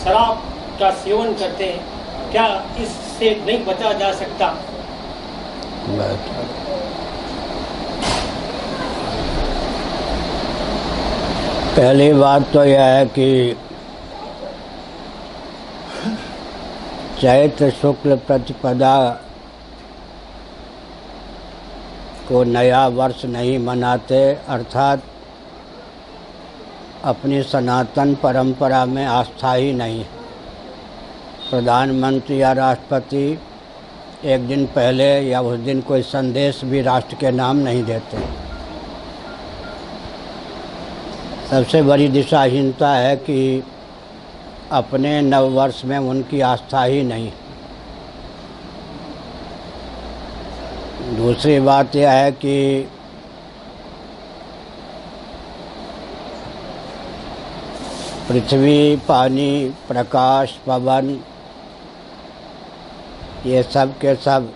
शराब का सेवन करते हैं, क्या इससे नहीं बचा जा सकता? पहली बात तो यह है कि चैत्र शुक्ल प्रतिपदा को नया वर्ष नहीं मनाते, अर्थात अपनी सनातन परंपरा में आस्था ही नहीं। प्रधानमंत्री या राष्ट्रपति एक दिन पहले या उस दिन कोई संदेश भी राष्ट्र के नाम नहीं देते। सबसे बड़ी दिशाहीनता है कि अपने नववर्ष में उनकी आस्था ही नहीं। दूसरी बात यह है कि पृथ्वी, पानी, प्रकाश, पवन, ये सब के सब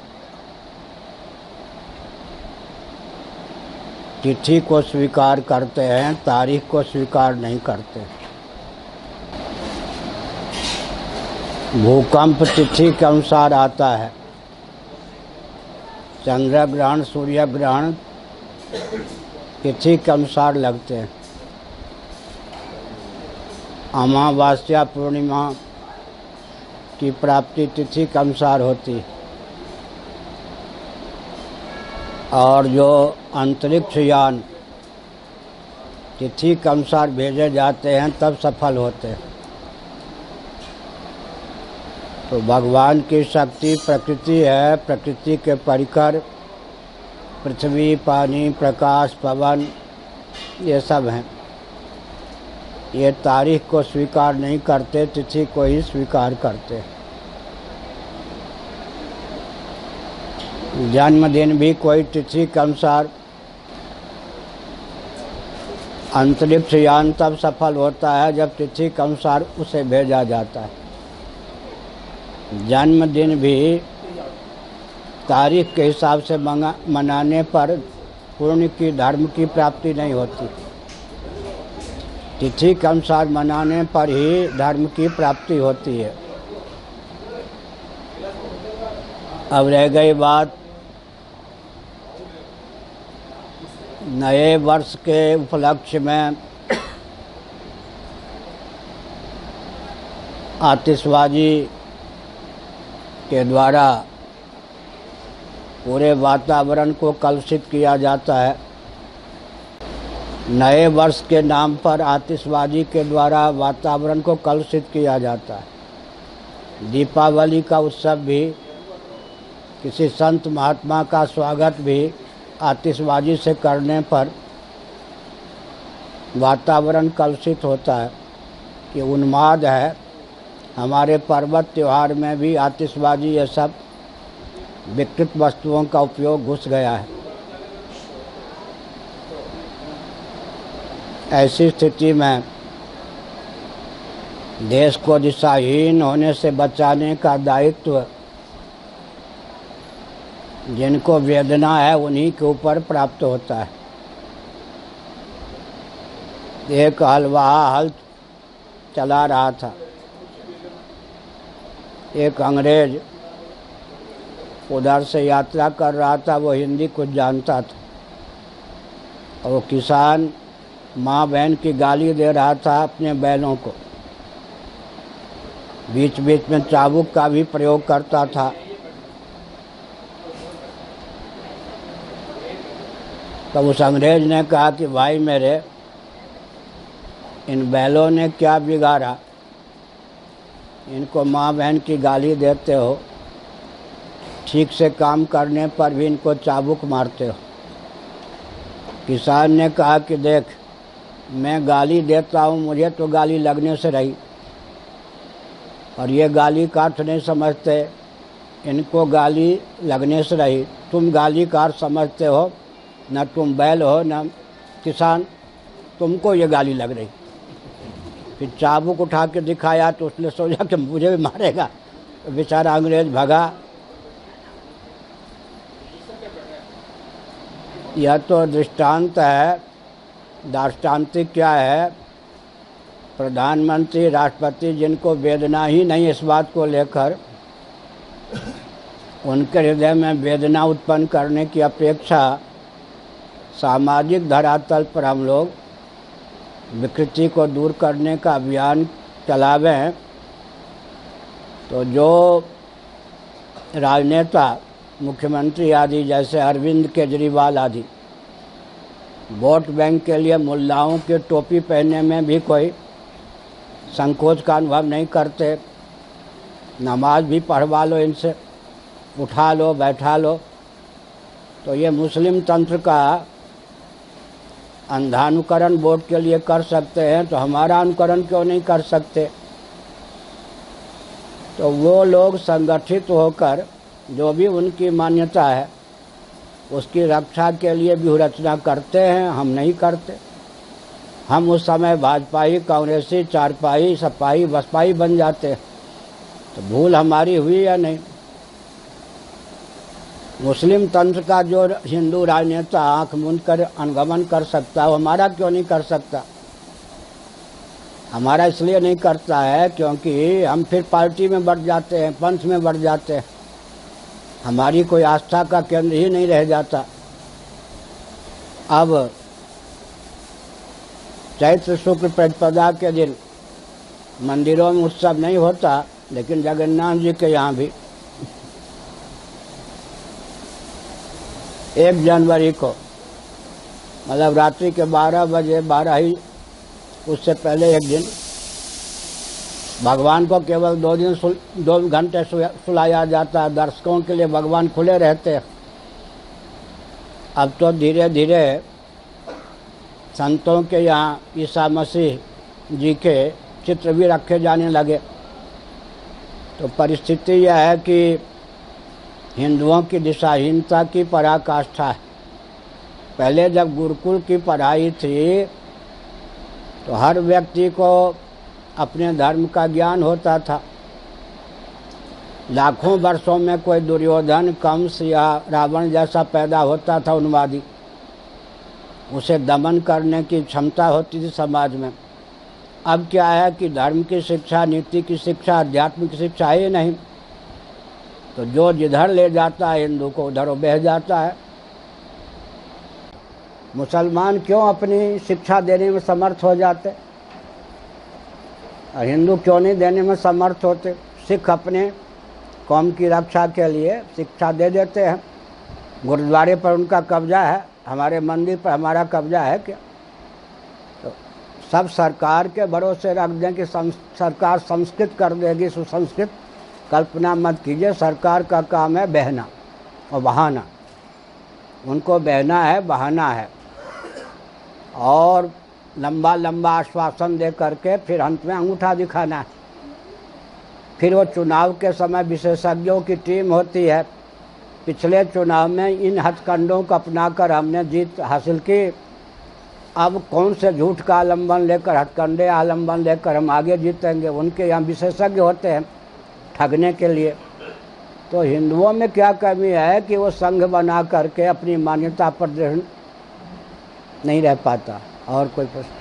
तिथि को स्वीकार करते हैं, तारीख को स्वीकार नहीं करते। भूकंप तिथि के अनुसार आता है, चंद्र ग्रहण, सूर्य ग्रहण तिथि के अनुसार लगते हैं। अमावस्या, पूर्णिमा की प्राप्ति तिथि के अनुसार होती है। और जो अंतरिक्ष यान तिथि के अनुसार भेजे जाते हैं तब सफल होते हैं। तो भगवान की शक्ति प्रकृति है, प्रकृति के परिकर पृथ्वी, पानी, प्रकाश, पवन ये सब हैं। ये तारीख को स्वीकार नहीं करते, तिथि को ही स्वीकार करते। जन्मदिन भी कोई तिथि के अनुसार, अंतरिक्ष यान तब सफल होता है जब तिथि के अनुसार उसे भेजा जाता है। जन्मदिन भी तारीख के हिसाब से मनाने पर पुण्य की, धर्म की प्राप्ति नहीं होती। तिथि के अनुसार मनाने पर ही धर्म की प्राप्ति होती है। अब रह गई बात नए वर्ष के उपलक्ष्य में आतिशबाजी के द्वारा पूरे वातावरण को कलुषित किया जाता है। नए वर्ष के नाम पर आतिशबाजी के द्वारा वातावरण को कलुषित किया जाता है। दीपावली का उत्सव भी, किसी संत महात्मा का स्वागत भी आतिशबाजी से करने पर वातावरण कलुषित होता है। ये उन्माद है। हमारे पर्वत त्योहार में भी आतिशबाजी ये सब विकृत वस्तुओं का उपयोग घुस गया है। ऐसी स्थिति में देश को दिशाहीन होने से बचाने का दायित्व जिनको वेदना है उन्हीं के ऊपर प्राप्त होता है। एक हलवाहा हल चला रहा था। एक अंग्रेज उधर से यात्रा कर रहा था, वो हिंदी कुछ जानता था और वो किसान माँ बहन की गाली दे रहा था अपने बैलों को। बीच बीच में चाबुक का भी प्रयोग करता था। तब उस अंग्रेज ने कहा कि भाई मेरे, इन बैलों ने क्या बिगाड़ा, इनको माँ बहन की गाली देते हो, ठीक से काम करने पर भी इनको चाबुक मारते हो। किसान ने कहा कि देख, मैं गाली देता हूँ, मुझे तो गाली लगने से रही, और ये गाली का अर्थ नहीं समझते, इनको गाली लगने से रही। तुम गाली का अर्थ समझते हो, न तुम बैल हो न किसान, तुमको ये गाली लग रही। फिर चाबुक उठा के दिखाया तो उसने सोचा कि मुझे भी मारेगा, बेचारा अंग्रेज भगा। यह तो दृष्टांत है। दार्ष्टान्तिक क्या है प्रधानमंत्री, राष्ट्रपति जिनको वेदना ही नहीं इस बात को लेकर, उनके हृदय में वेदना उत्पन्न करने की अपेक्षा सामाजिक धरातल पर हम लोग विकृति को दूर करने का अभियान चलावें, तो जो राजनेता, मुख्यमंत्री आदि जैसे अरविंद केजरीवाल आदि वोट बैंक के लिए मुल्लाओं की टोपी पहनने में भी कोई संकोच का अनुभव नहीं करते, नमाज भी पढ़वा लो इनसे, उठा लो बैठा लो, तो ये मुस्लिम तंत्र का अंधानुकरण वोट के लिए कर सकते हैं, तो हमारा अनुकरण क्यों नहीं कर सकते। तो वो लोग संगठित होकर जो भी उनकी मान्यता है उसकी रक्षा के लिए व्यूहरचना करते हैं, हम नहीं करते। हम उस समय भाजपाई, कांग्रेसी, चारपाई, सपाई, बसपाई बन जाते हैं, तो भूल हमारी हुई या नहीं। मुस्लिम तंत्र का जो हिंदू राजनेता आंख मूंद कर अनुगमन कर सकता है, वो हमारा क्यों नहीं कर सकता। हमारा इसलिए नहीं करता है क्योंकि हम फिर पार्टी में बढ़ जाते हैं, पंथ में बढ़ जाते हैं, हमारी कोई आस्था का केंद्र ही नहीं रह जाता। अब चैत्र शुक्ल प्रतिपदा के दिन मंदिरों में उत्सव नहीं होता, लेकिन जगन्नाथ जी के यहाँ भी 1 जनवरी को, मतलब रात्रि के 12 बजे, 12 ही उससे पहले एक दिन भगवान को केवल 2 घंटे सुलाया जाता है। दर्शकों के लिए भगवान खुले रहते हैं। अब तो धीरे धीरे संतों के यहाँ ईसा मसीह जी के चित्र भी रखे जाने लगे। तो परिस्थिति यह है कि हिंदुओं की दिशाहीनता की पराकाष्ठा है। पहले जब गुरुकुल की पढ़ाई थी तो हर व्यक्ति को अपने धर्म का ज्ञान होता था। लाखों वर्षों में कोई दुर्योधन, कंस या रावण जैसा पैदा होता था उन्मादी, उसे दमन करने की क्षमता होती थी समाज में। अब क्या है कि धर्म की शिक्षा, नीति की शिक्षा, अध्यात्म की शिक्षा ही नहीं, तो जो जिधर ले जाता है हिंदू को उधर वो बह जाता है। मुसलमान क्यों अपनी शिक्षा देने में समर्थ हो जाते और हिंदू क्यों नहीं देने में समर्थ होते। सिख अपने कौम की रक्षा के लिए शिक्षा दे देते हैं। गुरुद्वारे पर उनका कब्जा है, हमारे मंदिर पर हमारा कब्जा है क्या। तो सब सरकार के भरोसे रख दें कि सरकार संस्कृत कर देगी, सुसंस्कृत। कल्पना मत कीजिए। सरकार का काम है बहना और बहाना। उनको बहना है, बहाना है और लंबा लंबा आश्वासन दे करके फिर अंत में अंगूठा दिखाना है। फिर वो चुनाव के समय विशेषज्ञों की टीम होती है। पिछले चुनाव में इन हथकंडों को अपनाकर हमने जीत हासिल की। अब कौन से झूठ का आलम्बन लेकर, हथकंडे आलम्बन लेकर हम आगे जीतेंगे। उनके यहाँ विशेषज्ञ होते हैं ठगने के लिए। तो हिंदुओं में क्या कमी है कि वो संघ बना करके अपनी मान्यता पर दृढ़ नहीं रह पाता। और कोई प्रश्न?